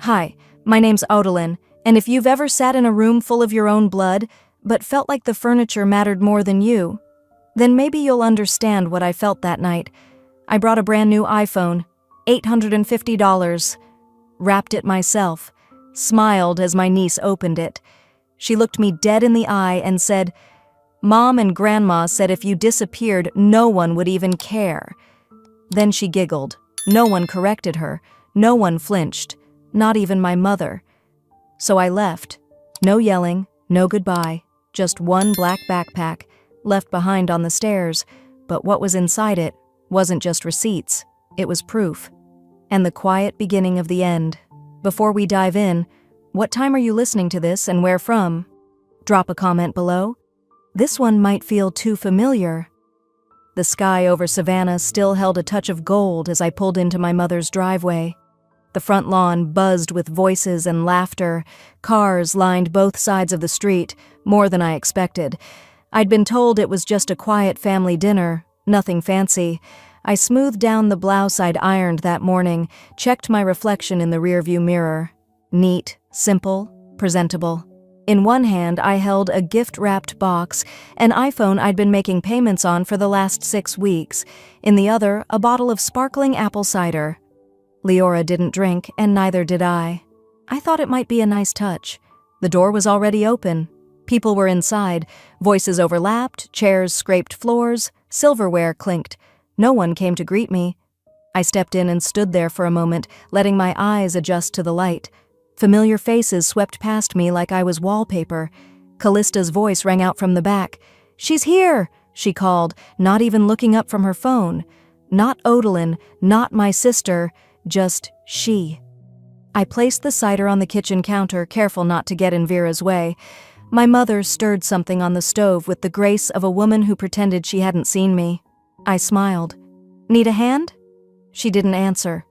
Hi, my name's Odalyn, and if you've ever sat in a room full of your own blood, but felt like the furniture mattered more than you, then maybe you'll understand what I felt that night. I brought a brand new iPhone, $850, wrapped it myself, smiled as my niece opened it. She looked me dead in the eye and said, "Mom and Grandma said if you disappeared, no one would even care." Then she giggled. No one corrected her. No one flinched. Not even my mother. So I left. No yelling, no goodbye, just one black backpack left behind on the stairs, but what was inside it wasn't just receipts, it was proof. And the quiet beginning of the end. Before we dive in, what time are you listening to this and where from? Drop a comment below. This one might feel too familiar. The sky over Savannah still held a touch of gold as I pulled into my mother's driveway. The front lawn buzzed with voices and laughter. Cars lined both sides of the street, more than I expected. I'd been told it was just a quiet family dinner, nothing fancy. I smoothed down the blouse I'd ironed that morning, checked my reflection in the rearview mirror. Neat, simple, presentable. In one hand, I held a gift-wrapped box, an iPhone I'd been making payments on for the last 6 weeks. In the other, a bottle of sparkling apple cider. Leora didn't drink, and neither did I. I thought it might be a nice touch. The door was already open. People were inside. Voices overlapped, chairs scraped floors, silverware clinked. No one came to greet me. I stepped in and stood there for a moment, letting my eyes adjust to the light. Familiar faces swept past me like I was wallpaper. Callista's voice rang out from the back. "She's here!" she called, not even looking up from her phone. Not Odalyn, not my sister, just she. I placed the cider on the kitchen counter, careful not to get in Vera's way. My mother stirred something on the stove with the grace of a woman who pretended she hadn't seen me. I smiled. "Need a hand?" She didn't answer.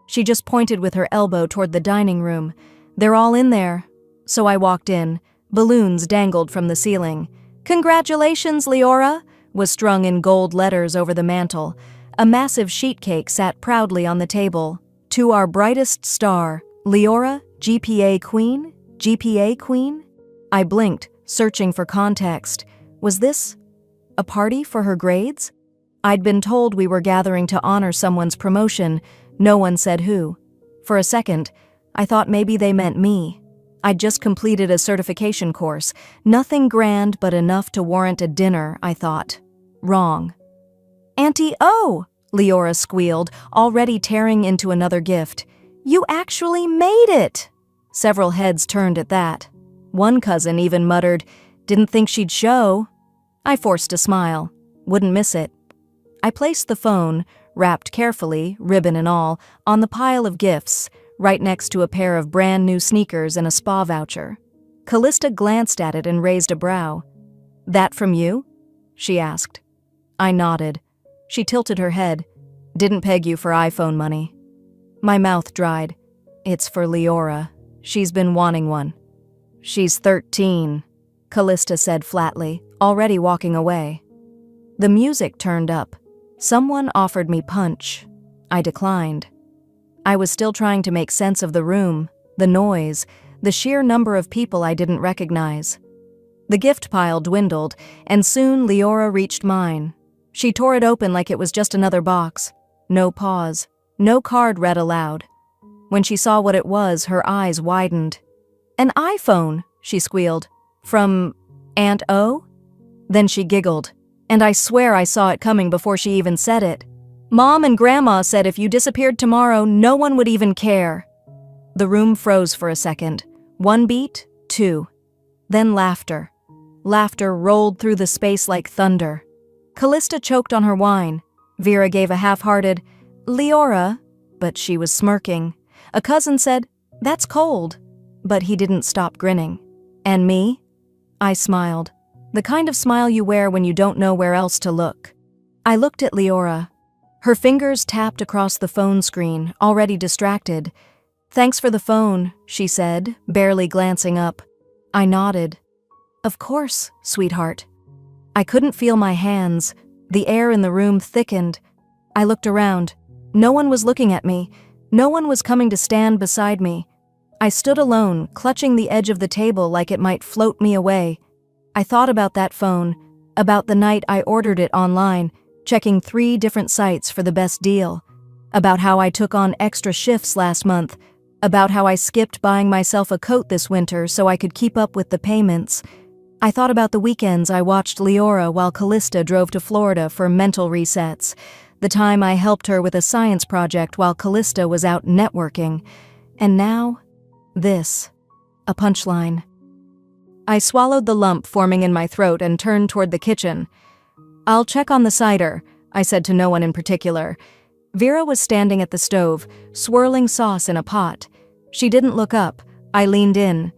She just pointed with her elbow toward the dining room. "They're all in there." So I walked in. Balloons dangled from the ceiling. "Congratulations, Leora," was strung in gold letters over the mantel. A massive sheet cake sat proudly on the table. "To our brightest star, Leora, GPA Queen, GPA Queen?" I blinked, searching for context. Was this a party for her grades? I'd been told we were gathering to honor someone's promotion. No one said who. For a second, I thought maybe they meant me. I'd just completed a certification course. Nothing grand, but enough to warrant a dinner, I thought. Wrong. "Auntie O!" Leora squealed, already tearing into another gift. "You actually made it!" Several heads turned at that. One cousin even muttered, "Didn't think she'd show." I forced a smile. Wouldn't miss it. I placed the phone, wrapped carefully, ribbon and all, on the pile of gifts, right next to a pair of brand new sneakers and a spa voucher. Callista glanced at it and raised a brow. "That from you?" she asked. I nodded. She tilted her head. "Didn't peg you for iPhone money." My mouth dried. "It's for Leora. She's been wanting one." "She's 13, Callista said flatly, already walking away. The music turned up. Someone offered me punch. I declined. I was still trying to make sense of the room, the noise, the sheer number of people I didn't recognize. The gift pile dwindled, and soon Leora reached mine. She tore it open like it was just another box. No pause. No card read aloud. When she saw what it was, her eyes widened. "An iPhone," she squealed. "From Aunt O?" Then she giggled, and I swear I saw it coming before she even said it. "Mom and Grandma said if you disappeared tomorrow, no one would even care." The room froze for a second. 1 beat, 2. Then laughter. Laughter rolled through the space like thunder. Callista choked on her wine. Vera gave a half-hearted, "Leora," but she was smirking. A cousin said, "That's cold," but he didn't stop grinning. And me? I smiled. The kind of smile you wear when you don't know where else to look. I looked at Leora. Her fingers tapped across the phone screen, already distracted. "Thanks for the phone," she said, barely glancing up. I nodded. "Of course, sweetheart." I couldn't feel my hands. The air in the room thickened. I looked around. No one was looking at me. No one was coming to stand beside me. I stood alone, clutching the edge of the table like it might float me away. I thought about that phone, about the night I ordered it online, checking 3 different sites for the best deal, about how I took on extra shifts last month, about how I skipped buying myself a coat this winter so I could keep up with the payments. I thought about the weekends I watched Leora while Callista drove to Florida for mental resets, the time I helped her with a science project while Callista was out networking, and now, this, a punchline. I swallowed the lump forming in my throat and turned toward the kitchen. "I'll check on the cider," I said to no one in particular. Vera was standing at the stove, swirling sauce in a pot. She didn't look up. I leaned in.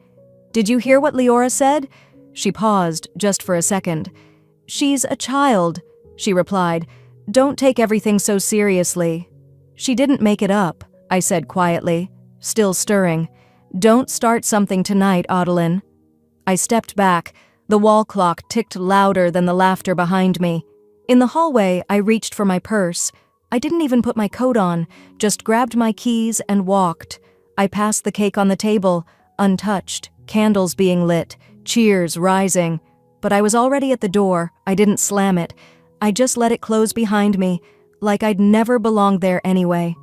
"Did you hear what Leora said?" She paused, just for a second. "She's a child," she replied. "Don't take everything so seriously." "She didn't make it up," I said quietly, still stirring. "Don't start something tonight, Adeline." I stepped back. The wall clock ticked louder than the laughter behind me. In the hallway, I reached for my purse. I didn't even put my coat on, just grabbed my keys and walked. I passed the cake on the table, untouched, candles being lit, cheers rising. But I was already at the door. I didn't slam it. I just let it close behind me, like I'd never belonged there anyway.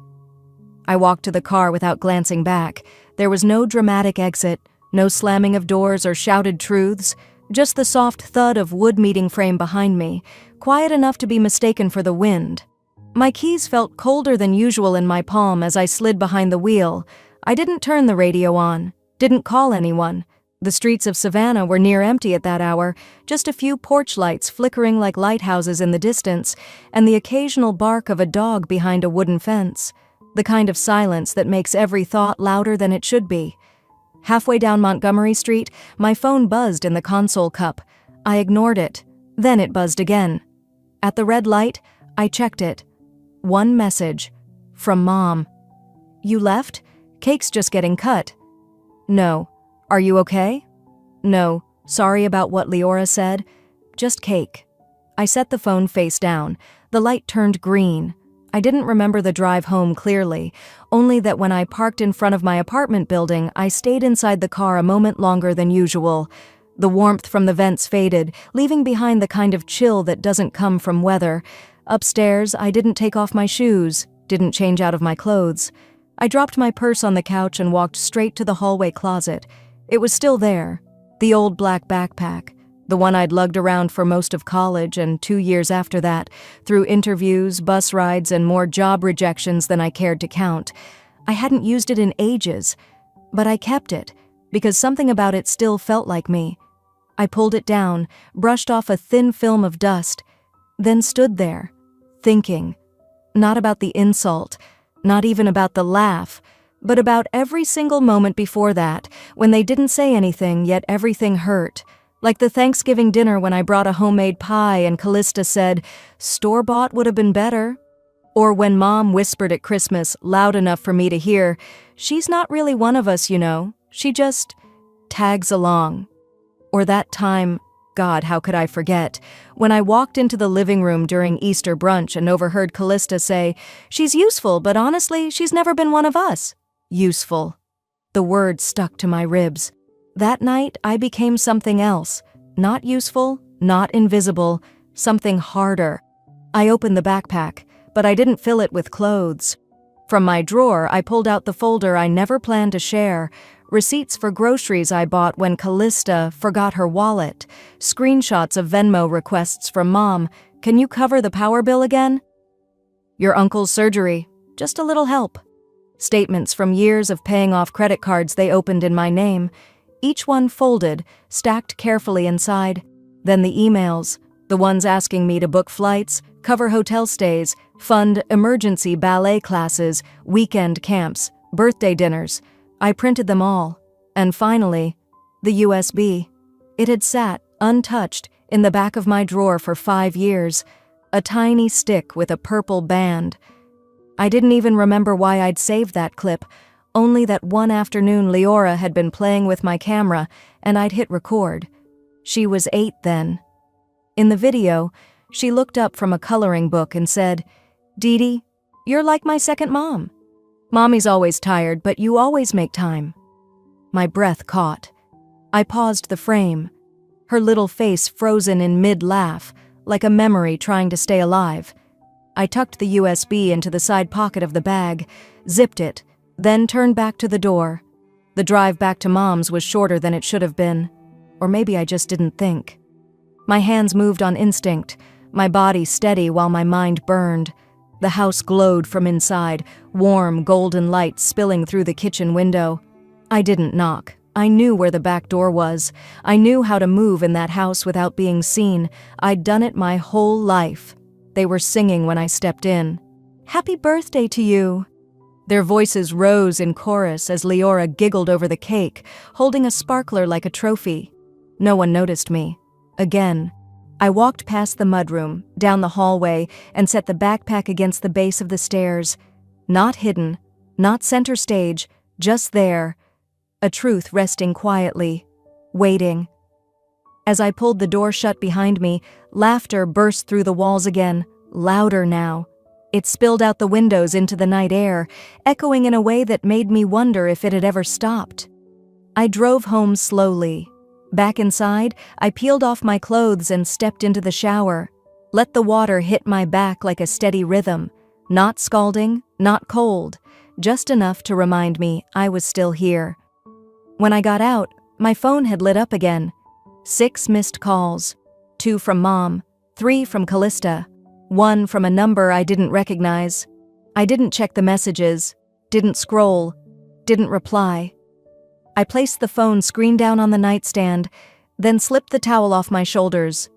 I walked to the car without glancing back. There was no dramatic exit, no slamming of doors or shouted truths, just the soft thud of wood meeting frame behind me, quiet enough to be mistaken for the wind. My keys felt colder than usual in my palm as I slid behind the wheel. I didn't turn the radio on, didn't call anyone. The streets of Savannah were near empty at that hour, just a few porch lights flickering like lighthouses in the distance, and the occasional bark of a dog behind a wooden fence. The kind of silence that makes every thought louder than it should be. Halfway down Montgomery Street, my phone buzzed in the console cup. I ignored it. Then it buzzed again. At the red light, I checked it. One message. From Mom. "You left? Cake's just getting cut." "No. Are you okay?" "No. Sorry about what Leora said. Just cake." I set the phone face down. The light turned green. I didn't remember the drive home clearly, only that when I parked in front of my apartment building, I stayed inside the car a moment longer than usual. The warmth from the vents faded, leaving behind the kind of chill that doesn't come from weather. Upstairs, I didn't take off my shoes, didn't change out of my clothes. I dropped my purse on the couch and walked straight to the hallway closet. It was still there, the old black backpack, the one I'd lugged around for most of college and 2 years after that, through interviews, bus rides, and more job rejections than I cared to count. I hadn't used it in ages, but I kept it, because something about it still felt like me. I pulled it down, brushed off a thin film of dust, then stood there, thinking, not about the insult, not even about the laugh, but about every single moment before that, when they didn't say anything, yet everything hurt. Like the Thanksgiving dinner when I brought a homemade pie and Callista said, "Store-bought would have been better." Or when Mom whispered at Christmas, loud enough for me to hear, "She's not really one of us, you know. She just tags along." Or that time, God, how could I forget, when I walked into the living room during Easter brunch and overheard Callista say, "She's useful, but honestly, she's never been one of us." Useful. The word stuck to my ribs. That night, I became something else. Not useful, not invisible, something harder. I opened the backpack, but I didn't fill it with clothes. From my drawer, I pulled out the folder I never planned to share, receipts for groceries I bought when Callista forgot her wallet, screenshots of Venmo requests from Mom. "Can you cover the power bill again?" "Your uncle's surgery. Just a little help." Statements from years of paying off credit cards they opened in my name, each one folded, stacked carefully inside. Then the emails, the ones asking me to book flights, cover hotel stays, fund emergency ballet classes, weekend camps, birthday dinners. I printed them all. And finally, the USB. It had sat, untouched, in the back of my drawer for 5 years. A tiny stick with a purple band. I didn't even remember why I'd saved that clip, only that one afternoon Leora had been playing with my camera and I'd hit record. She was 8 then. In the video, she looked up from a coloring book and said, "Didi, you're like my second mom. Mommy's always tired, but you always make time." My breath caught. I paused the frame, her little face frozen in mid-laugh, like a memory trying to stay alive. I tucked the USB into the side pocket of the bag, zipped it, then turned back to the door. The drive back to Mom's was shorter than it should have been. Or maybe I just didn't think. My hands moved on instinct, my body steady while my mind burned. The house glowed from inside, warm golden light spilling through the kitchen window. I didn't knock. I knew where the back door was. I knew how to move in that house without being seen. I'd done it my whole life. They were singing when I stepped in. "Happy birthday to you." Their voices rose in chorus as Leora giggled over the cake, holding a sparkler like a trophy. No one noticed me. Again, I walked past the mudroom, down the hallway, and set the backpack against the base of the stairs. Not hidden, not center stage, just there. A truth resting quietly, waiting. As I pulled the door shut behind me, laughter burst through the walls again, louder now. It spilled out the windows into the night air, echoing in a way that made me wonder if it had ever stopped. I drove home slowly. Back inside, I peeled off my clothes and stepped into the shower. Let the water hit my back like a steady rhythm, not scalding, not cold, just enough to remind me I was still here. When I got out, my phone had lit up again. 6 missed calls, 2 from Mom, 3 from Callista, 1 from a number I didn't recognize. I didn't check the messages, didn't scroll, didn't reply. I placed the phone screen down on the nightstand, then slipped the towel off my shoulders.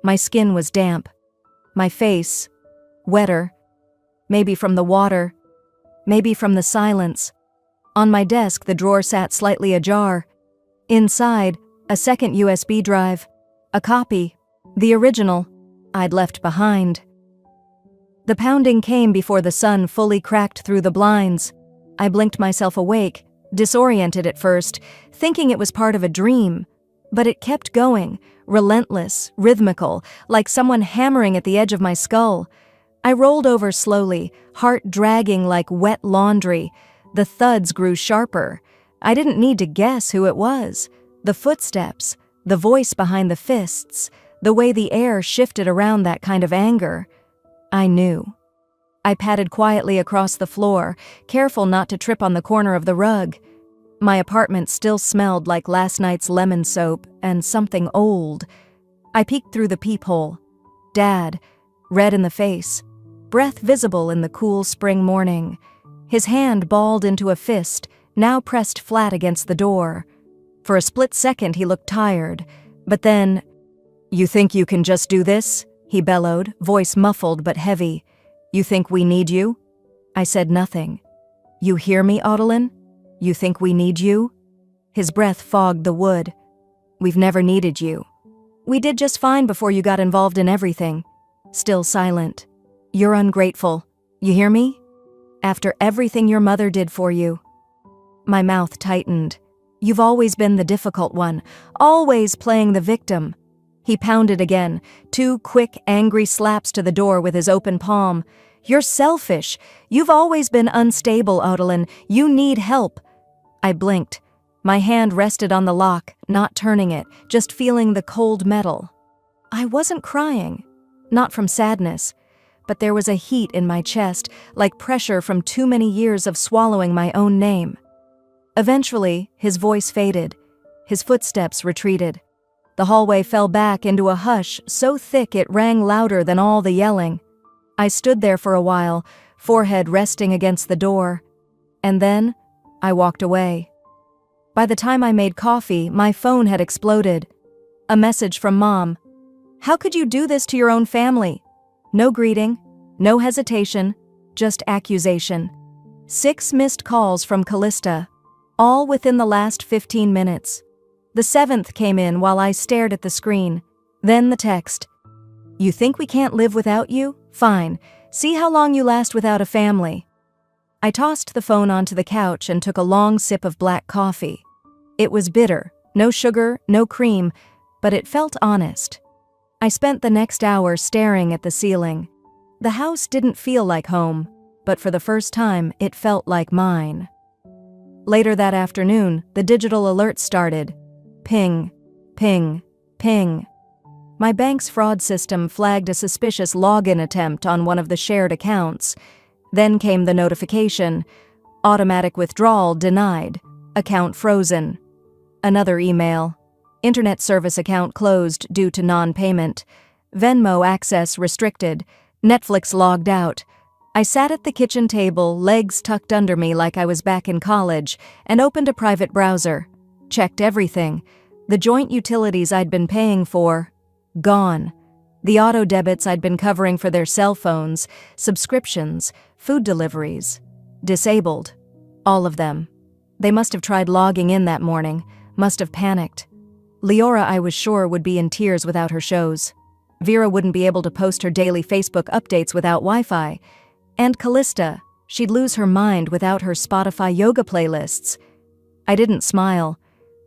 My skin was damp. My face, wetter. Maybe from the water, maybe from the silence. On my desk, the drawer sat slightly ajar. Inside, a second USB drive, a copy, the original, I'd left behind. The pounding came before the sun fully cracked through the blinds. I blinked myself awake, disoriented at first, thinking it was part of a dream. But it kept going, relentless, rhythmical, like someone hammering at the edge of my skull. I rolled over slowly, heart dragging like wet laundry. The thuds grew sharper. I didn't need to guess who it was. The footsteps, the voice behind the fists, the way the air shifted around that kind of anger. I knew. I padded quietly across the floor, careful not to trip on the corner of the rug. My apartment still smelled like last night's lemon soap and something old. I peeked through the peephole. Dad, red in the face, breath visible in the cool spring morning. His hand balled into a fist, now pressed flat against the door. For a split second he looked tired, but then, "You think you can just do this?" he bellowed, voice muffled but heavy. "You think we need you?" I said nothing. "You hear me, Audilyn? You think we need you?" His breath fogged the wood. "We've never needed you. We did just fine before you got involved in everything." Still silent. "You're ungrateful. You hear me? After everything your mother did for you." My mouth tightened. "You've always been the difficult one, always playing the victim." He pounded again, 2 quick, angry slaps to the door with his open palm. "You're selfish. You've always been unstable, Audilyn. You need help." I blinked. My hand rested on the lock, not turning it, just feeling the cold metal. I wasn't crying, not from sadness, but there was a heat in my chest, like pressure from too many years of swallowing my own name. Eventually, his voice faded. His footsteps retreated. The hallway fell back into a hush so thick it rang louder than all the yelling. I stood there for a while, forehead resting against the door. And then, I walked away. By the time I made coffee, my phone had exploded. A message from Mom. "How could you do this to your own family?" No greeting, no hesitation, just accusation. 6 missed calls from Callista, all within the last 15 minutes. The 7th came in while I stared at the screen. Then the text. "You think we can't live without you? Fine. See how long you last without a family." I tossed the phone onto the couch and took a long sip of black coffee. It was bitter, no sugar, no cream, but it felt honest. I spent the next hour staring at the ceiling. The house didn't feel like home, but for the first time, it felt like mine. Later that afternoon, the digital alerts started. Ping, ping, ping. My bank's fraud system flagged a suspicious login attempt on one of the shared accounts. Then came the notification. Automatic withdrawal denied. Account frozen. Another email. Internet service account closed due to non-payment. Venmo access restricted. Netflix logged out. I sat at the kitchen table, legs tucked under me like I was back in college, and opened a private browser. Checked everything. The joint utilities I'd been paying for, gone. The auto debits I'd been covering for their cell phones, subscriptions, food deliveries, disabled. All of them. They must have tried logging in that morning, must have panicked. Leora, I was sure, would be in tears without her shows. Vera wouldn't be able to post her daily Facebook updates without Wi-Fi. And Callista, she'd lose her mind without her Spotify yoga playlists. I didn't smile,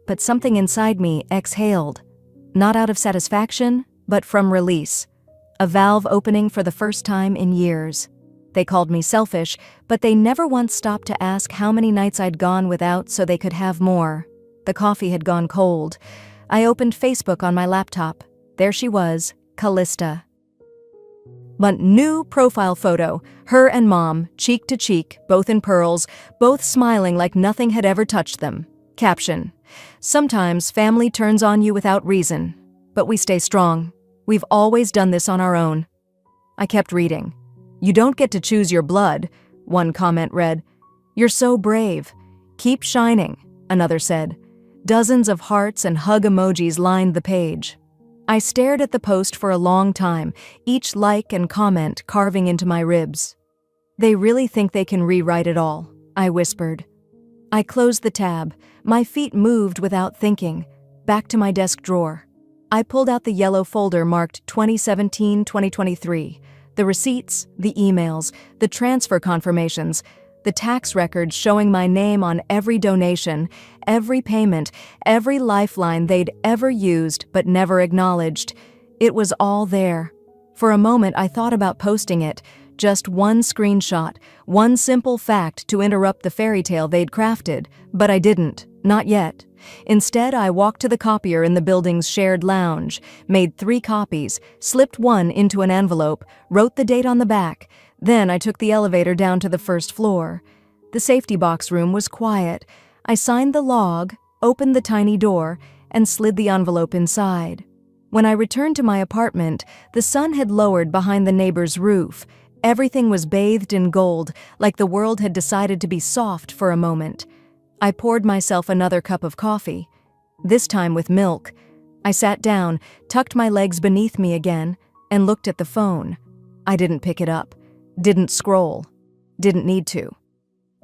but something inside me exhaled. Not out of satisfaction, but from release. A valve opening for the first time in years. They called me selfish, but they never once stopped to ask how many nights I'd gone without so they could have more. The coffee had gone cold. I opened Facebook on my laptop. There she was, Callista. But new profile photo, her and Mom, cheek to cheek, both in pearls, both smiling like nothing had ever touched them. Caption: sometimes family turns on you without reason, but we stay strong. We've always done this on our own. I kept reading. You don't get to choose your blood, one comment read. You're so brave. Keep shining, another said. Dozens of hearts and hug emojis lined the page. I stared at the post for a long time, each like and comment carving into my ribs. They really think they can rewrite it all, I whispered. I closed the tab. My feet moved without thinking. Back to my desk drawer. I pulled out the yellow folder marked 2017-2023. The receipts, the emails, the transfer confirmations, the tax records showing my name on every donation, every payment, every lifeline they'd ever used but never acknowledged. It was all there. For a moment I thought about posting it, just one screenshot, one simple fact to interrupt the fairy tale they'd crafted, but I didn't, not yet. Instead, I walked to the copier in the building's shared lounge, made 3 copies, slipped one into an envelope, wrote the date on the back. Then I took the elevator down to the first floor. The safety box room was quiet. I signed the log, opened the tiny door, and slid the envelope inside. When I returned to my apartment, the sun had lowered behind the neighbor's roof. Everything was bathed in gold, like the world had decided to be soft for a moment. I poured myself another cup of coffee, this time with milk. I sat down, tucked my legs beneath me again, and looked at the phone. I didn't pick it up, didn't scroll, didn't need to.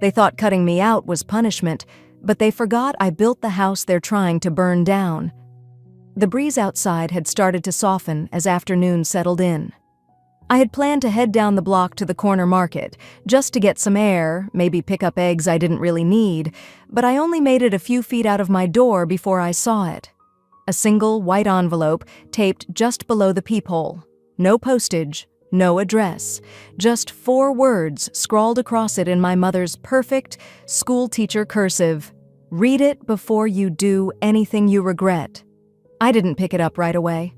They thought cutting me out was punishment, but they forgot I built the house they're trying to burn down. The breeze outside had started to soften as afternoon settled in. I had planned to head down the block to the corner market, just to get some air, maybe pick up eggs I didn't really need, but I only made it a few feet out of my door before I saw it. A single white envelope taped just below the peephole. No postage, no address, just 4 words scrawled across it in my mother's perfect school teacher cursive. Read it before you do anything you regret. I didn't pick it up right away.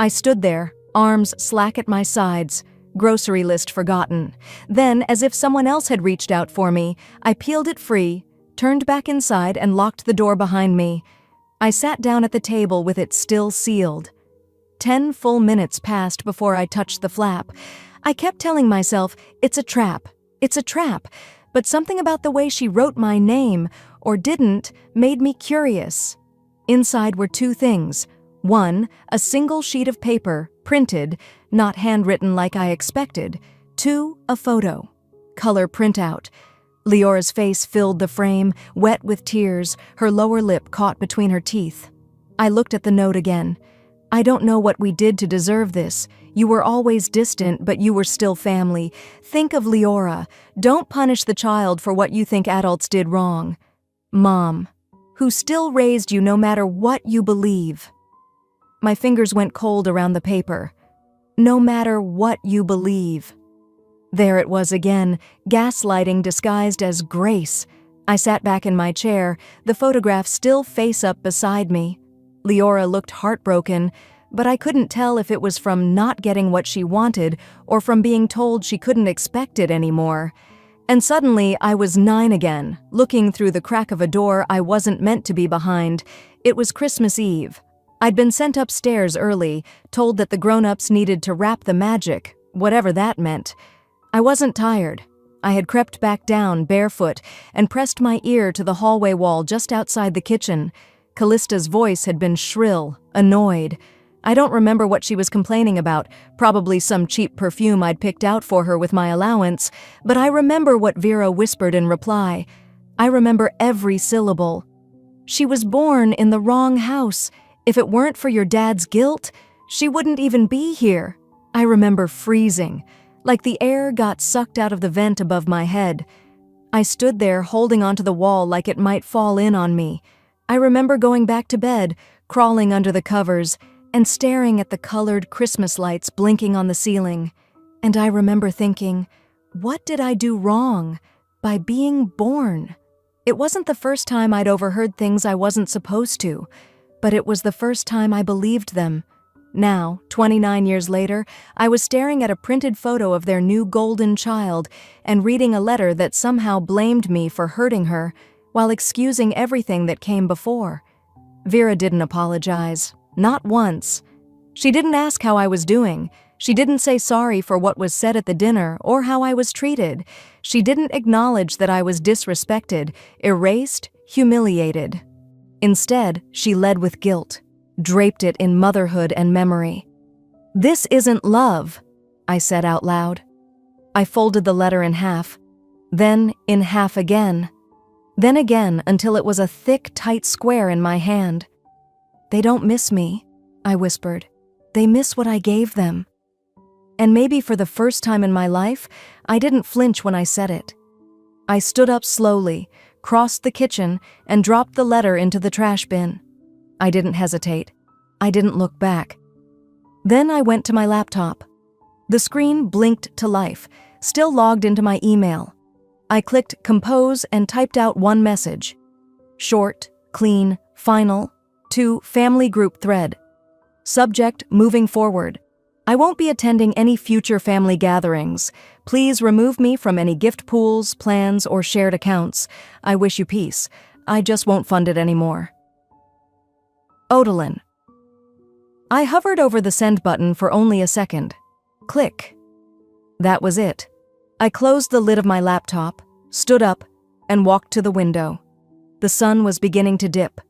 I stood there, arms slack at my sides, grocery list forgotten. Then, as if someone else had reached out for me, I peeled it free, turned back inside and locked the door behind me. I sat down at the table with it still sealed. 10 full minutes passed before I touched the flap. I kept telling myself, it's a trap, but something about the way she wrote my name, or didn't, made me curious. Inside were 2 things. 1, a single sheet of paper, printed, not handwritten like I expected. 2, a photo. Color printout. Leora's face filled the frame, wet with tears, her lower lip caught between her teeth. I looked at the note again. I don't know what we did to deserve this. You were always distant, but you were still family. Think of Leora. Don't punish the child for what you think adults did wrong. Mom, who still raised you no matter what you believe. My fingers went cold around the paper. No matter what you believe. There it was again, gaslighting disguised as grace. I sat back in my chair, the photograph still face up beside me. Leora looked heartbroken, but I couldn't tell if it was from not getting what she wanted or from being told she couldn't expect it anymore. And suddenly I was 9 again, looking through the crack of a door I wasn't meant to be behind. It was Christmas Eve. I'd been sent upstairs early, told that the grown-ups needed to wrap the magic, whatever that meant. I wasn't tired. I had crept back down barefoot and pressed my ear to the hallway wall just outside the kitchen. Callista's voice had been shrill, annoyed. I don't remember what she was complaining about, probably some cheap perfume I'd picked out for her with my allowance, but I remember what Vera whispered in reply. I remember every syllable. She was born in the wrong house. If it weren't for your dad's guilt, she wouldn't even be here. I remember freezing, like the air got sucked out of the vent above my head. I stood there holding onto the wall like it might fall in on me. I remember going back to bed, crawling under the covers, and staring at the colored Christmas lights blinking on the ceiling. And I remember thinking, what did I do wrong by being born? It wasn't the first time I'd overheard things I wasn't supposed to, but it was the first time I believed them. Now, 29 years later, I was staring at a printed photo of their new golden child and reading a letter that somehow blamed me for hurting her while excusing everything that came before. Vera didn't apologize. Not once. She didn't ask how I was doing. She didn't say sorry for what was said at the dinner or how I was treated. She didn't acknowledge that I was disrespected, erased, humiliated. Instead, she led with guilt, draped it in motherhood and memory. "This isn't love," I said out loud. I folded the letter in half, then in half again, then again until it was a thick, tight square in my hand. "They don't miss me," I whispered. "They miss what I gave them." And maybe for the first time in my life, I didn't flinch when I said it. I stood up slowly, crossed the kitchen, and dropped the letter into the trash bin. I didn't hesitate. I didn't look back. Then I went to my laptop. The screen blinked to life, still logged into my email. I clicked compose and typed out one message. Short, clean, final, to family group thread. Subject, moving forward. I won't be attending any future family gatherings. Please remove me from any gift pools, plans, or shared accounts. I wish you peace. I just won't fund it anymore. Odalyn. I hovered over the send button for only a second. Click. That was it. I closed the lid of my laptop, stood up, and walked to the window. The sun was beginning to dip.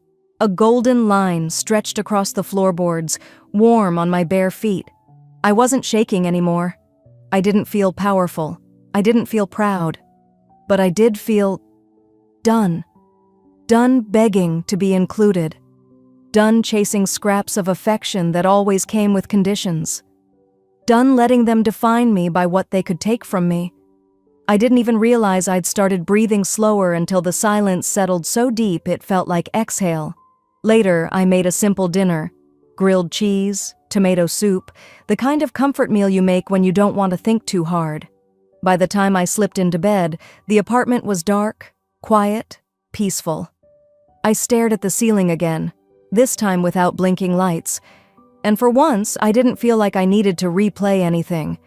A golden line stretched across the floorboards, warm on my bare feet. I wasn't shaking anymore. I didn't feel powerful. I didn't feel proud. But I did feel done. Done begging to be included. Done chasing scraps of affection that always came with conditions. Done letting them define me by what they could take from me. I didn't even realize I'd started breathing slower until the silence settled so deep it felt like exhale. Later, I made a simple dinner. Grilled cheese, tomato soup, the kind of comfort meal you make when you don't want to think too hard. By the time I slipped into bed, the apartment was dark, quiet, peaceful. I stared at the ceiling again, this time without blinking lights. And for once, I didn't feel like I needed to replay anything.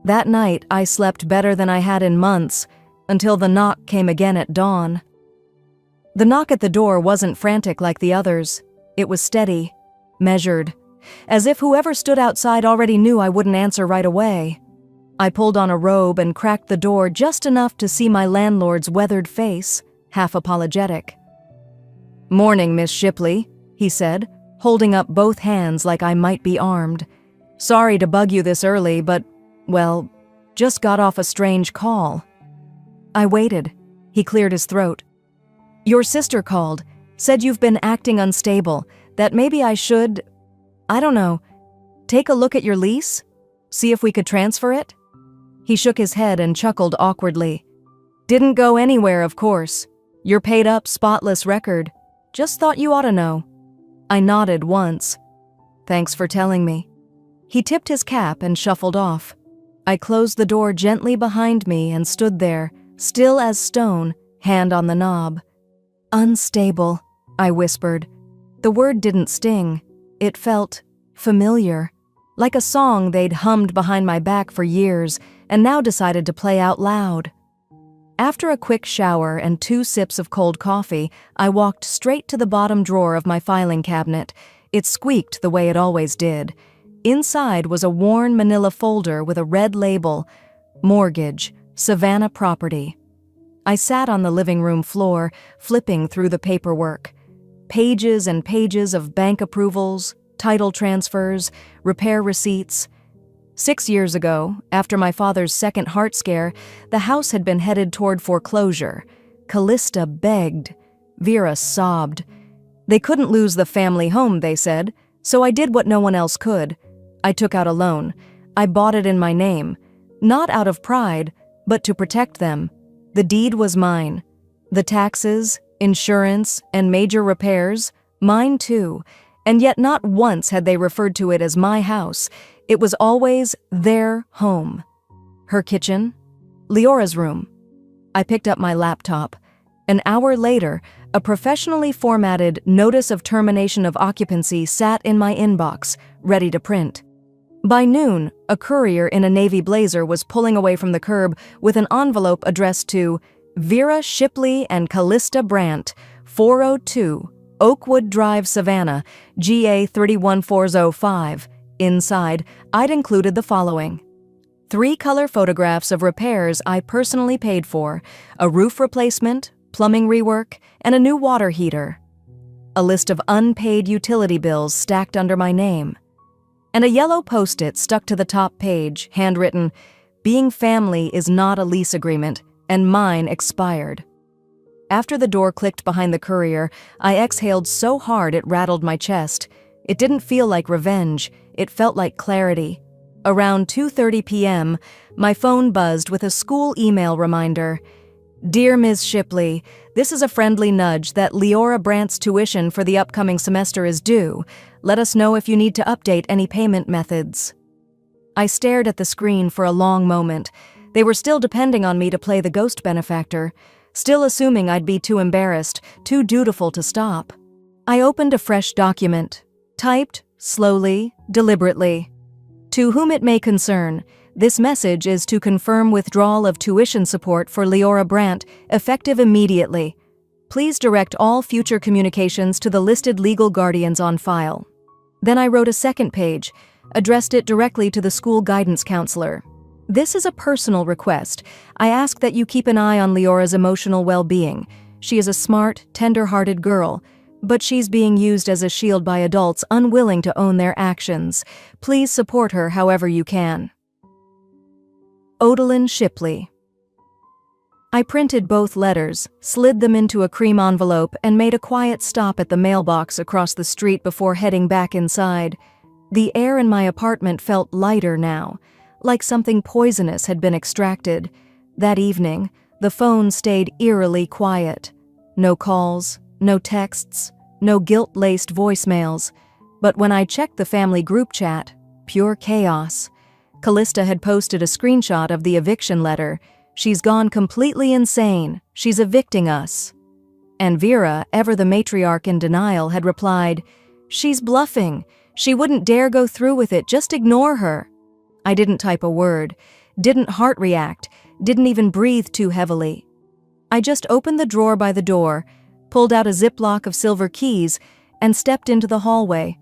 That night, I slept better than I had in months, until the knock came again at dawn. The knock at the door wasn't frantic like the others. It was steady, measured, as if whoever stood outside already knew I wouldn't answer right away. I pulled on a robe and cracked the door just enough to see my landlord's weathered face, half apologetic. "Morning, Miss Shipley," he said, holding up both hands like I might be armed. "Sorry to bug you this early, but, well, just got off a strange call." I waited. He cleared his throat. "Your sister called, said you've been acting unstable, that maybe I should, I don't know, take a look at your lease? See if we could transfer it?" He shook his head and chuckled awkwardly. "Didn't go anywhere, of course. Your paid-up, spotless record. Just thought you ought to know." I nodded once. "Thanks for telling me." He tipped his cap and shuffled off. I closed the door gently behind me and stood there, still as stone, hand on the knob. "Unstable," I whispered. The word didn't sting. It felt familiar, like a song they'd hummed behind my back for years and now decided to play out loud. After a quick shower and 2 sips of cold coffee, I walked straight to the bottom drawer of my filing cabinet. It squeaked the way it always did. Inside was a worn manila folder with a red label, "Mortgage, Savannah Property." I sat on the living room floor, flipping through the paperwork. Pages and pages of bank approvals, title transfers, repair receipts. 6 years ago, after my father's second heart scare, the house had been headed toward foreclosure. Callista begged. Vera sobbed. They couldn't lose the family home, they said, so I did what no one else could. I took out a loan. I bought it in my name. Not out of pride, but to protect them. The deed was mine. The taxes, insurance, and major repairs, mine too. And yet not once had they referred to it as my house. It was always their home. Her kitchen, Leora's room. I picked up my laptop. An hour later, a professionally formatted notice of termination of occupancy sat in my inbox, ready to print. By noon, a courier in a navy blazer was pulling away from the curb with an envelope addressed to Vera Shipley and Callista Brandt, 402 Oakwood Drive, Savannah, GA 31405. Inside, I'd included the following: 3 color photographs of repairs I personally paid for, a roof replacement, plumbing rework, and a new water heater. A list of unpaid utility bills stacked under my name. And a yellow post-it stuck to the top page, handwritten, "Being family is not a lease agreement, and mine expired." After the door clicked behind the courier, I exhaled so hard it rattled my chest. It didn't feel like revenge, it felt like clarity. Around 2:30 p.m., my phone buzzed with a school email reminder. "Dear Ms. Shipley, this is a friendly nudge that Leora Brandt's tuition for the upcoming semester is due. Let us know if you need to update any payment methods." I stared at the screen for a long moment. They were still depending on me to play the ghost benefactor, still assuming I'd be too embarrassed, too dutiful to stop. I opened a fresh document, typed, slowly, deliberately. "To whom it may concern, this message is to confirm withdrawal of tuition support for Leora Brandt, effective immediately. Please direct all future communications to the listed legal guardians on file." Then I wrote a second page, addressed it directly to the school guidance counselor. "This is a personal request. I ask that you keep an eye on Leora's emotional well-being. She is a smart, tender-hearted girl, but she's being used as a shield by adults unwilling to own their actions. Please support her however you can. Didn Shipley." I printed both letters, slid them into a cream envelope, and made a quiet stop at the mailbox across the street before heading back inside. The air in my apartment felt lighter now, like something poisonous had been extracted. That evening, the phone stayed eerily quiet. No calls, no texts, no guilt-laced voicemails. But when I checked the family group chat, pure chaos. Callista had posted a screenshot of the eviction letter. "She's gone completely insane. She's evicting us." And Vera, ever the matriarch in denial, had replied, "She's bluffing. She wouldn't dare go through with it. Just ignore her." I didn't type a word, didn't heart react, didn't even breathe too heavily. I just opened the drawer by the door, pulled out a Ziploc of silver keys, and stepped into the hallway.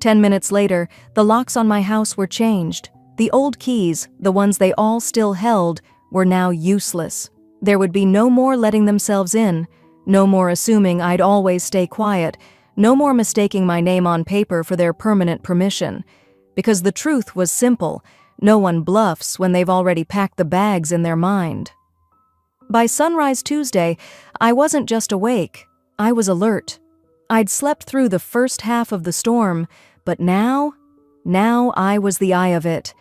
10 minutes later, the locks on my house were changed. The old keys, the ones they all still held, were now useless. There would be no more letting themselves in, no more assuming I'd always stay quiet, no more mistaking my name on paper for their permanent permission. Because the truth was simple, no one bluffs when they've already packed the bags in their mind. By sunrise Tuesday, I wasn't just awake, I was alert. I'd slept through the first half of the storm, but now I was the eye of it.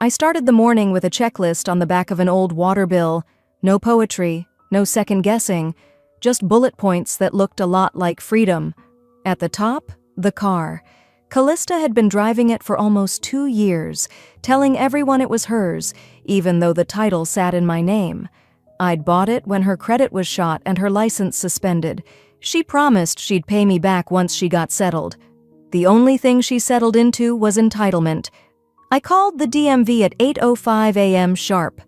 I started the morning with a checklist on the back of an old water bill. No poetry, no second guessing, just bullet points that looked a lot like freedom. At the top, the car. Callista had been driving it for almost 2 years, telling everyone it was hers, even though the title sat in my name. I'd bought it when her credit was shot and her license suspended. She promised she'd pay me back once she got settled. The only thing she settled into was entitlement. I called the DMV at 8:05 a.m. sharp.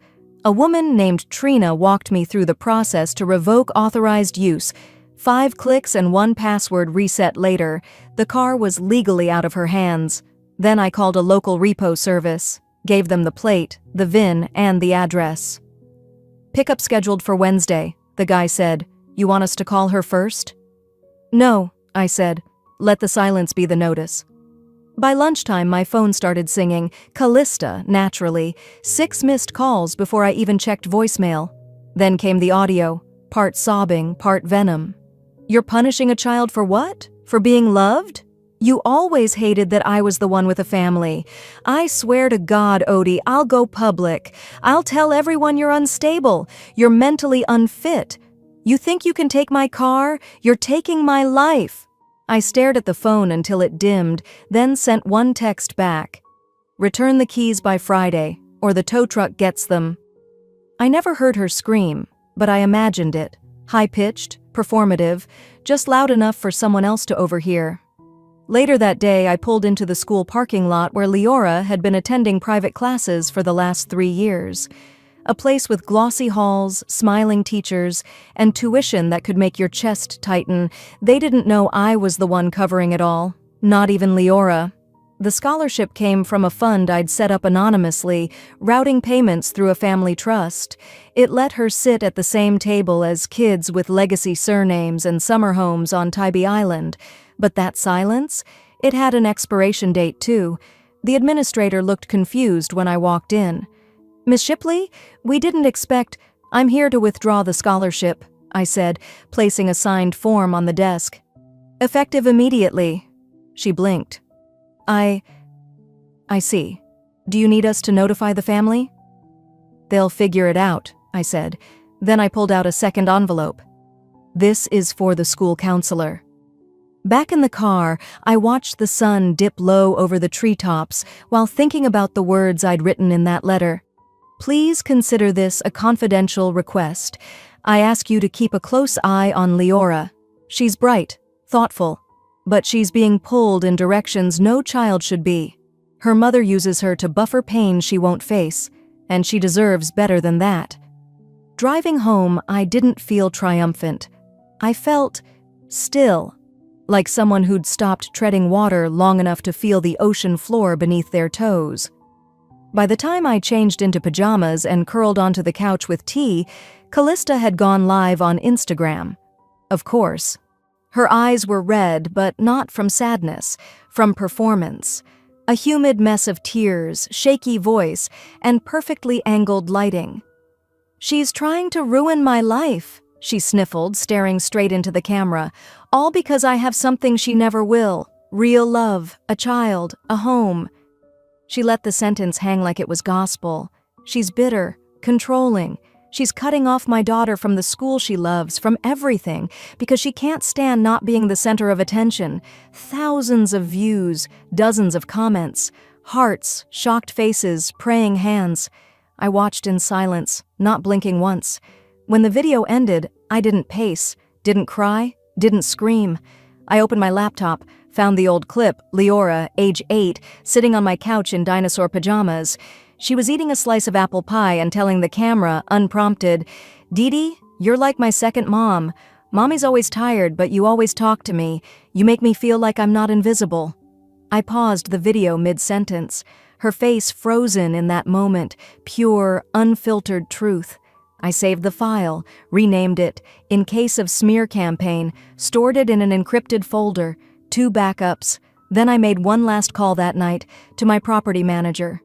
A woman named Trina walked me through the process to revoke authorized use. 5 clicks and 1 password reset later, the car was legally out of her hands. Then I called a local repo service, gave them the plate, the VIN, and the address. "Pickup scheduled for Wednesday," the guy said. "You want us to call her first?" "No," I said. "Let the silence be the notice." By lunchtime, my phone started singing, Callista, naturally, 6 missed calls before I even checked voicemail. Then came the audio, part sobbing, part venom. "You're punishing a child for what? For being loved? You always hated that I was the one with a family. I swear to God, Odie, I'll go public. I'll tell everyone you're unstable. You're mentally unfit. You think you can take my car? You're taking my life." I stared at the phone until it dimmed, then sent one text back. "Return the keys by Friday, or the tow truck gets them." I never heard her scream, but I imagined it. High-pitched, performative, just loud enough for someone else to overhear. Later that day, I pulled into the school parking lot where Leora had been attending private classes for the last 3 years. A place with glossy halls, smiling teachers, and tuition that could make your chest tighten. They didn't know I was the one covering it all, not even Leora. The scholarship came from a fund I'd set up anonymously, routing payments through a family trust. It let her sit at the same table as kids with legacy surnames and summer homes on Tybee Island. But that silence? It had an expiration date, too. The administrator looked confused when I walked in. "Miss Shipley, we didn't expect—" "I'm here to withdraw the scholarship," I said, placing a signed form on the desk. "Effective immediately." She blinked. I see. Do you need us to notify the family?" "They'll figure it out," I said. Then I pulled out a second envelope. "This is for the school counselor." Back in the car, I watched the sun dip low over the treetops while thinking about the words I'd written in that letter. "Please consider this a confidential request. I ask you to keep a close eye on Leora. She's bright, thoughtful, but she's being pulled in directions no child should be. Her mother uses her to buffer pain she won't face, and she deserves better than that." Driving home, I didn't feel triumphant. I felt still, like someone who'd stopped treading water long enough to feel the ocean floor beneath their toes. By the time I changed into pajamas and curled onto the couch with tea, Callista had gone live on Instagram. Of course. Her eyes were red, but not from sadness, from performance. A humid mess of tears, shaky voice, and perfectly angled lighting. "She's trying to ruin my life," she sniffled, staring straight into the camera. "All because I have something she never will. Real love, a child, a home." She let the sentence hang like it was gospel. "She's bitter, controlling. She's cutting off my daughter from the school she loves, from everything, because she can't stand not being the center of attention." Thousands of views, dozens of comments, hearts, shocked faces, praying hands. I watched in silence, not blinking once. When the video ended, I didn't pace, didn't cry, didn't scream. I opened my laptop, found the old clip, Leora, age 8, sitting on my couch in dinosaur pajamas. She was eating a slice of apple pie and telling the camera, unprompted, "Didi, you're like my second mom. Mommy's always tired, but you always talk to me. You make me feel like I'm not invisible." I paused the video mid-sentence, her face frozen in that moment, pure, unfiltered truth. I saved the file, renamed it, In Case of Smear Campaign, stored it in an encrypted folder, 2 backups. Then I made one last call that night to my property manager.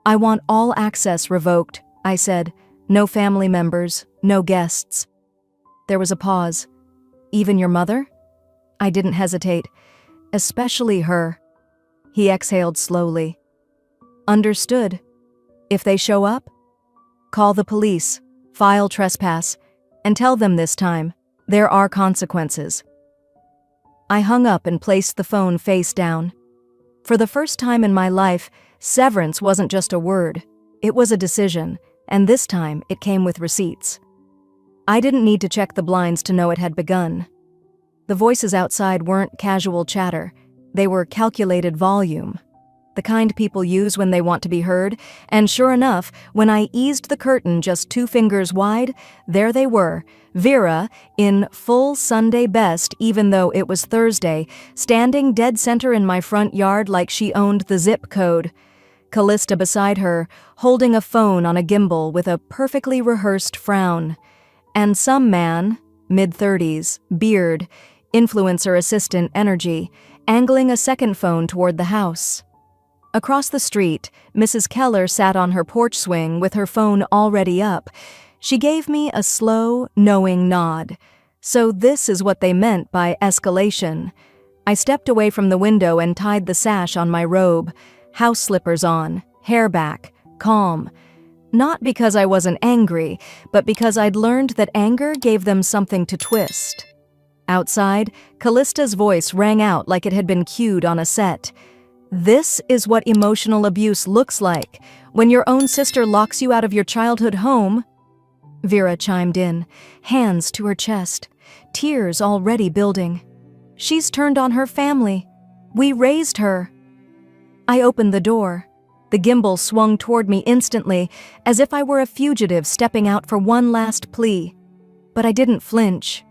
"I want all access revoked," I said. "No family members, no guests." There was a pause. "Even your mother?" I didn't hesitate. "Especially her." He exhaled slowly. "Understood. If they show up, call the police, file trespass, and tell them this time there are consequences." I hung up and placed the phone face down. For the first time in my life, severance wasn't just a word. It was a decision, and this time it came with receipts. I didn't need to check the blinds to know it had begun. The voices outside weren't casual chatter. They were calculated volume. The kind people use when they want to be heard, and sure enough, when I eased the curtain just 2 fingers wide, there they were, Vera, in full Sunday best even though it was Thursday, standing dead center in my front yard like she owned the zip code. Callista beside her, holding a phone on a gimbal with a perfectly rehearsed frown. And some man, mid-30s, beard, influencer assistant energy, angling a second phone toward the house. Across the street, Mrs. Keller sat on her porch swing with her phone already up. She gave me a slow, knowing nod. So this is what they meant by escalation. I stepped away from the window and tied the sash on my robe, house slippers on, hair back, calm. Not because I wasn't angry, but because I'd learned that anger gave them something to twist. Outside, Callista's voice rang out like it had been cued on a set. This is what emotional abuse looks like, when your own sister locks you out of your childhood home. Vera chimed in, hands to her chest, tears already building. She's turned on her family. We raised her. I opened the door. The gimbal swung toward me instantly, as if I were a fugitive stepping out for one last plea. But I didn't flinch.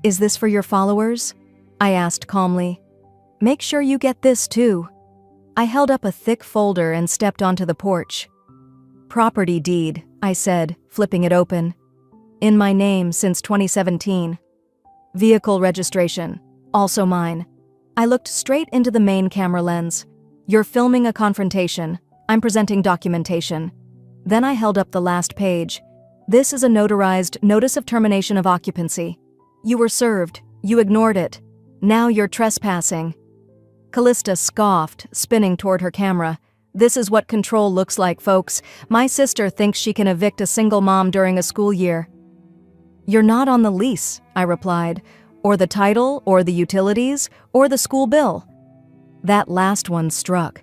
Is this for your followers? I asked calmly. Make sure you get this too. I held up a thick folder and stepped onto the porch. Property deed, I said, flipping it open. In my name since 2017. Vehicle registration, also mine. I looked straight into the main camera lens. You're filming a confrontation. I'm presenting documentation. Then I held up the last page. This is a notarized notice of termination of occupancy. You were served. You ignored it. Now you're trespassing. Callista scoffed, spinning toward her camera. This is what control looks like, folks. My sister thinks she can evict a single mom during a school year. You're not on the lease, I replied, or the title, or the utilities, or the school bill. That last one struck.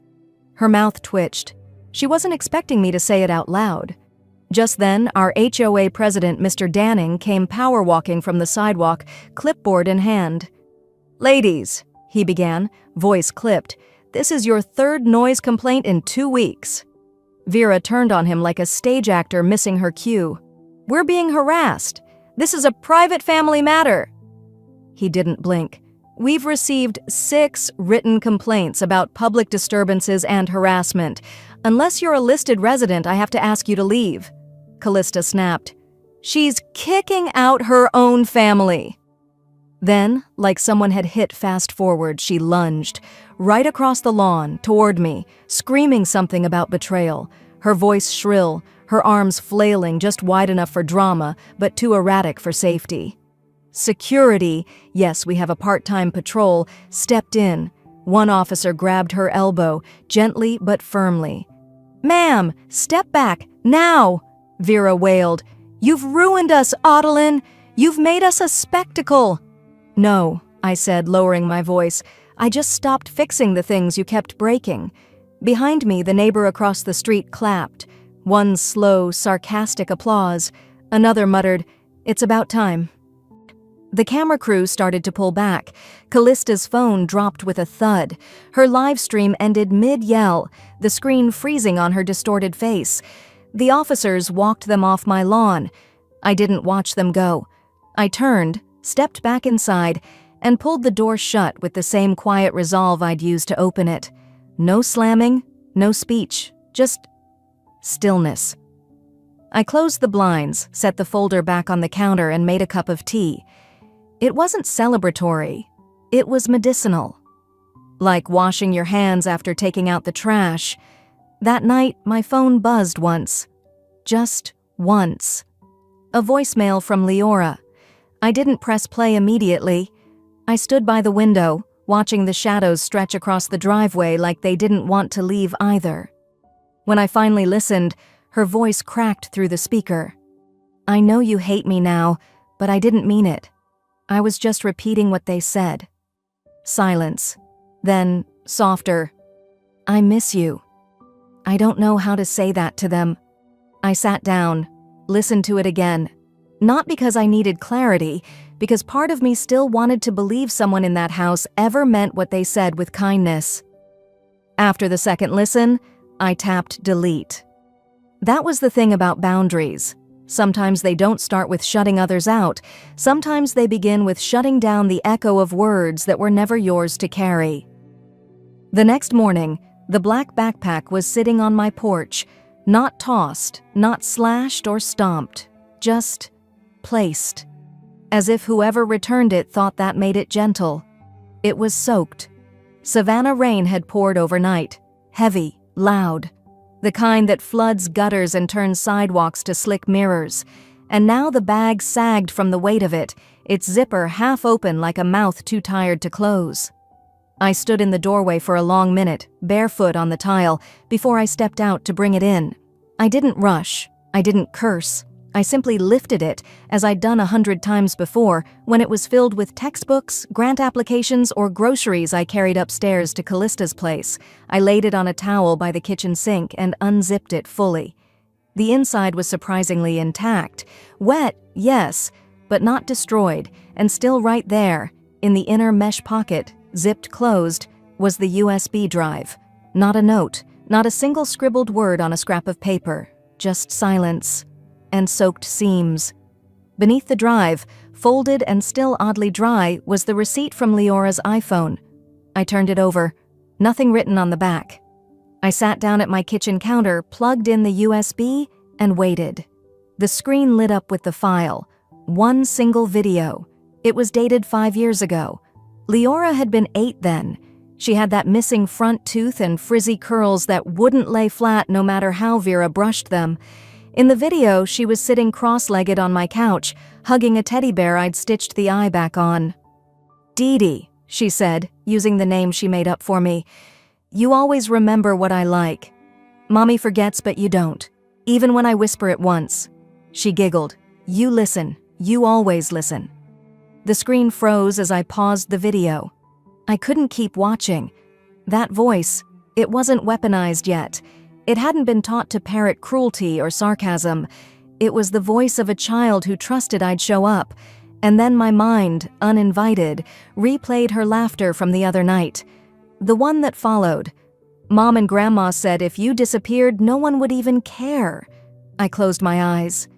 Her mouth twitched. She wasn't expecting me to say it out loud. Just then, our HOA president, Mr. Danning, came power walking from the sidewalk, clipboard in hand. Ladies, he began, voice clipped, this is your 3rd noise complaint in 2 weeks. Vera turned on him like a stage actor missing her cue. We're being harassed. This is a private family matter. He didn't blink. We've received 6 written complaints about public disturbances and harassment. Unless you're a listed resident, I have to ask you to leave. Callista snapped. She's kicking out her own family. Then, like someone had hit fast forward, she lunged, right across the lawn, toward me, screaming something about betrayal, her voice shrill, her arms flailing just wide enough for drama, but too erratic for safety. Security, yes, we have a part-time patrol, stepped in. One officer grabbed her elbow, gently but firmly. Ma'am, step back, now! Vera wailed. You've ruined us, Adeline! You've made us a spectacle! No, I said, lowering my voice. I just stopped fixing the things you kept breaking. Behind me, the neighbor across the street clapped. One slow, sarcastic applause. Another muttered, It's about time. The camera crew started to pull back. Callista's phone dropped with a thud. Her live stream ended mid-yell, the screen freezing on her distorted face. The officers walked them off my lawn. I didn't watch them go. I turned, stepped back inside, and pulled the door shut with the same quiet resolve I'd used to open it. No slamming, no speech, just stillness. I closed the blinds, set the folder back on the counter, and made a cup of tea. It wasn't celebratory. It was medicinal. Like washing your hands after taking out the trash. That night, my phone buzzed once. Just once. A voicemail from Leora. I didn't press play immediately. I stood by the window, watching the shadows stretch across the driveway like they didn't want to leave either. When I finally listened, her voice cracked through the speaker. I know you hate me now, but I didn't mean it. I was just repeating what they said. Silence. Then, softer. I miss you. I don't know how to say that to them. I sat down, listened to it again. Not because I needed clarity, because part of me still wanted to believe someone in that house ever meant what they said with kindness. After the second listen, I tapped delete. That was the thing about boundaries. Sometimes they don't start with shutting others out. Sometimes they begin with shutting down the echo of words that were never yours to carry. The next morning, the black backpack was sitting on my porch, not tossed, not slashed or stomped, just placed. As if whoever returned it thought that made it gentle. It was soaked. Savannah rain had poured overnight, heavy, loud. The kind that floods gutters and turns sidewalks to slick mirrors. And now the bag sagged from the weight of it, its zipper half open like a mouth too tired to close. I stood in the doorway for a long minute, barefoot on the tile, before I stepped out to bring it in. I didn't rush. I didn't curse. I simply lifted it, as I'd done 100 times before, when it was filled with textbooks, grant applications, or groceries I carried upstairs to Callista's place. I laid it on a towel by the kitchen sink and unzipped it fully. The inside was surprisingly intact. Wet, yes, but not destroyed, and still right there, in the inner mesh pocket, zipped closed, was the USB drive. Not a note, not a single scribbled word on a scrap of paper, just silence. And soaked seams. Beneath the drive, folded and still oddly dry, was the receipt from Leora's iPhone. I turned it over. Nothing written on the back. I sat down at my kitchen counter, plugged in the USB, and waited. The screen lit up with the file. One single video. It was dated 5 years ago. Leora had been 8 then. She had that missing front tooth and frizzy curls that wouldn't lay flat no matter how Vera brushed them. In the video, she was sitting cross-legged on my couch, hugging a teddy bear I'd stitched the eye back on. "Didi," she said, using the name she made up for me. "You always remember what I like. Mommy forgets, but you don't. Even when I whisper it once." She giggled. "You listen. You always listen." The screen froze as I paused the video. I couldn't keep watching. That voice, it wasn't weaponized yet. It hadn't been taught to parrot cruelty or sarcasm. It was the voice of a child who trusted I'd show up. And then my mind, uninvited, replayed her laughter from the other night. The one that followed. Mom and Grandma said if you disappeared, no one would even care. I closed my eyes.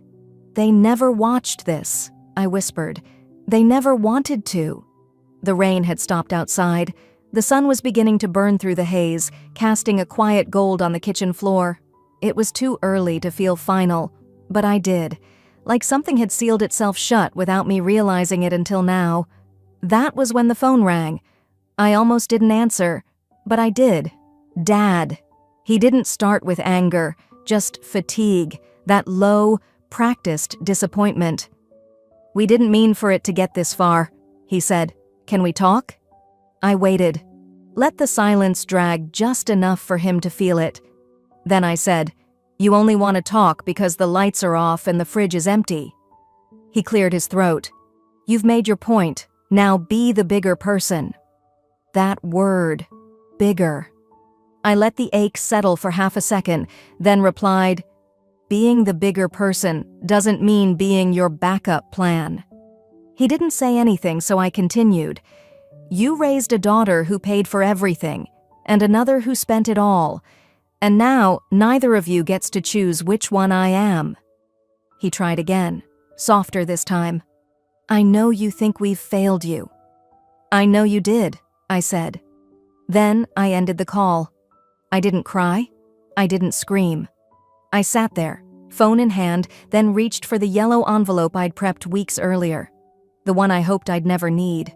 "They never watched this," I whispered. "They never wanted to." The rain had stopped outside. The sun was beginning to burn through the haze, casting a quiet gold on the kitchen floor. It was too early to feel final, but I did. Like something had sealed itself shut without me realizing it until now. That was when the phone rang. I almost didn't answer, but I did. Dad. He didn't start with anger, just fatigue, that low, practiced disappointment. "We didn't mean for it to get this far," he said. "Can we talk?" I waited. Let the silence drag just enough for him to feel it. Then I said, "You only want to talk because the lights are off and the fridge is empty." He cleared his throat. "You've made your point. Now be the bigger person." That word. Bigger. I let the ache settle for half a second, then replied, "Being the bigger person doesn't mean being your backup plan." He didn't say anything, so I continued. "You raised a daughter who paid for everything, and another who spent it all. And now, neither of you gets to choose which one I am." He tried again, softer this time. "I know you think we've failed you." "I know you did," I said. Then I ended the call. I didn't cry. I didn't scream. I sat there, phone in hand, then reached for the yellow envelope I'd prepped weeks earlier. The one I hoped I'd never need.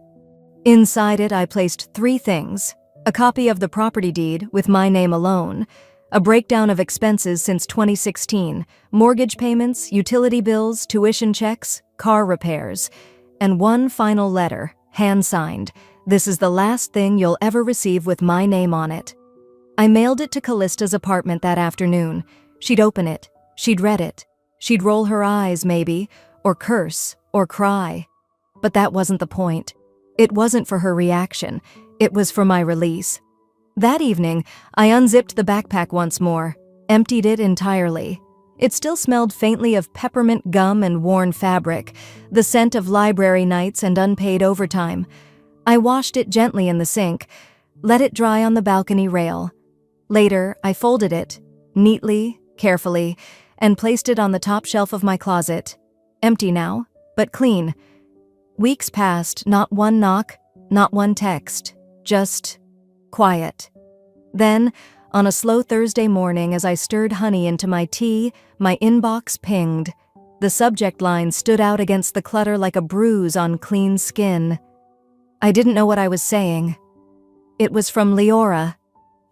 Inside it, I placed 3 things: a copy of the property deed with my name alone, a breakdown of expenses since 2016, mortgage payments, utility bills, tuition checks, car repairs, and one final letter, hand-signed. "This is the last thing you'll ever receive with my name on it." I mailed it to Callista's apartment that afternoon. She'd open it. She'd read it. She'd roll her eyes, maybe, or curse, or cry. But that wasn't the point. It wasn't for her reaction. It was for my release. That evening, I unzipped the backpack once more, emptied it entirely. It still smelled faintly of peppermint gum and worn fabric, the scent of library nights and unpaid overtime. I washed it gently in the sink, let it dry on the balcony rail. Later, I folded it, neatly, carefully, and placed it on the top shelf of my closet. Empty now, but clean. Weeks passed, not one knock, not one text, just quiet. Then, on a slow Thursday morning as I stirred honey into my tea, my inbox pinged. The subject line stood out against the clutter like a bruise on clean skin. I didn't know what I was saying. It was from Leora.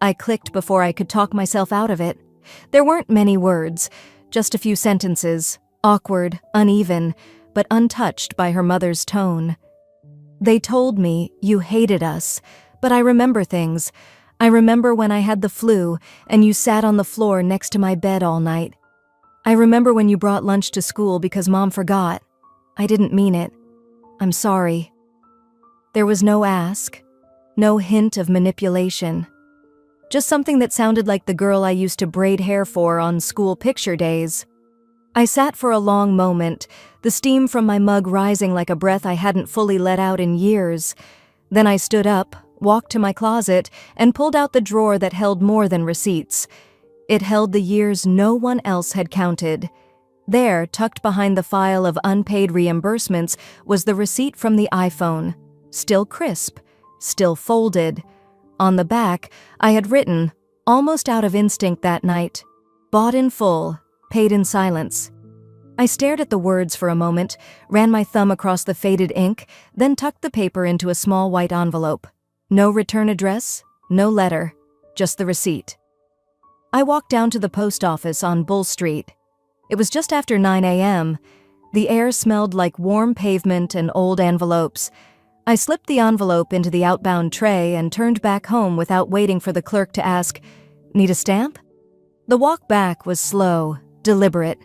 I clicked before I could talk myself out of it. There weren't many words, just a few sentences, awkward, uneven, but untouched by her mother's tone. They told me you hated us, but I remember things. I remember when I had the flu and you sat on the floor next to my bed all night. I remember when you brought lunch to school because Mom forgot. I didn't mean it. I'm sorry. There was no ask, no hint of manipulation. Just something that sounded like the girl I used to braid hair for on school picture days. I sat for a long moment, the steam from my mug rising like a breath I hadn't fully let out in years. Then I stood up, walked to my closet, and pulled out the drawer that held more than receipts. It held the years no one else had counted. There, tucked behind the file of unpaid reimbursements, was the receipt from the iPhone. Still crisp, still folded. On the back, I had written, almost out of instinct that night, "Bought in full, paid in silence." I stared at the words for a moment, ran my thumb across the faded ink, then tucked the paper into a small white envelope. No return address, no letter, just the receipt. I walked down to the post office on Bull Street. It was just after 9 a.m. The air smelled like warm pavement and old envelopes. I slipped the envelope into the outbound tray and turned back home without waiting for the clerk to ask, "Need a stamp?" The walk back was slow, deliberate.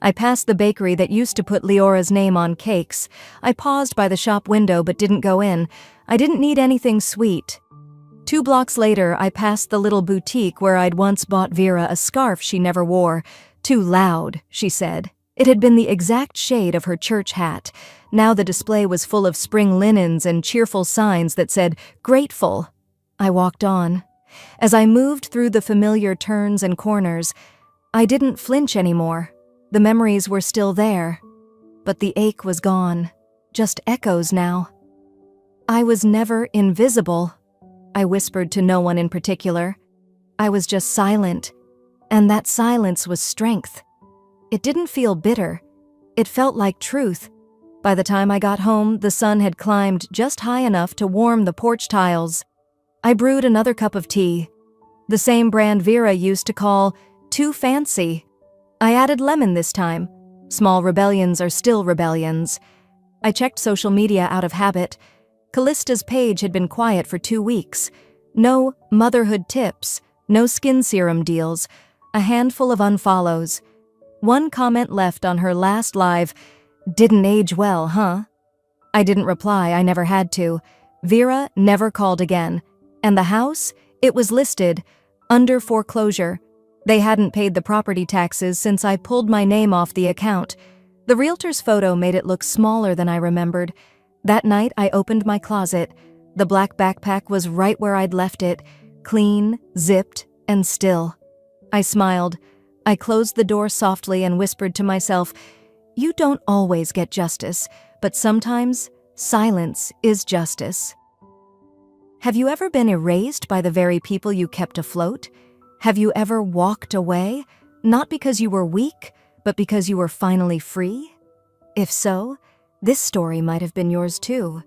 I passed the bakery that used to put Leora's name on cakes. I paused by the shop window but didn't go in. I didn't need anything sweet. 2 blocks later, I passed the little boutique where I'd once bought Vera a scarf she never wore. "Too loud," she said. It had been the exact shade of her church hat. Now the display was full of spring linens and cheerful signs that said, "Grateful." I walked on. As I moved through the familiar turns and corners, I didn't flinch anymore. The memories were still there, but the ache was gone. Just echoes now. I was never invisible, I whispered to no one in particular. I was just silent, and that silence was strength. It didn't feel bitter. It felt like truth. By the time I got home, the sun had climbed just high enough to warm the porch tiles. I brewed another cup of tea, the same brand Vera used to call too fancy. I added lemon this time. Small rebellions are still rebellions. I checked social media out of habit. Callista's page had been quiet for 2 weeks. No motherhood tips, no skin serum deals, a handful of unfollows. One comment left on her last live, "Didn't age well, huh?" I didn't reply, I never had to. Vera never called again. And the house? It was listed under foreclosure. They hadn't paid the property taxes since I pulled my name off the account. The realtor's photo made it look smaller than I remembered. That night, I opened my closet. The black backpack was right where I'd left it, clean, zipped, and still. I smiled. I closed the door softly and whispered to myself, "You don't always get justice, but sometimes silence is justice." Have you ever been erased by the very people you kept afloat? Have you ever walked away, not because you were weak, but because you were finally free? If so, this story might have been yours too.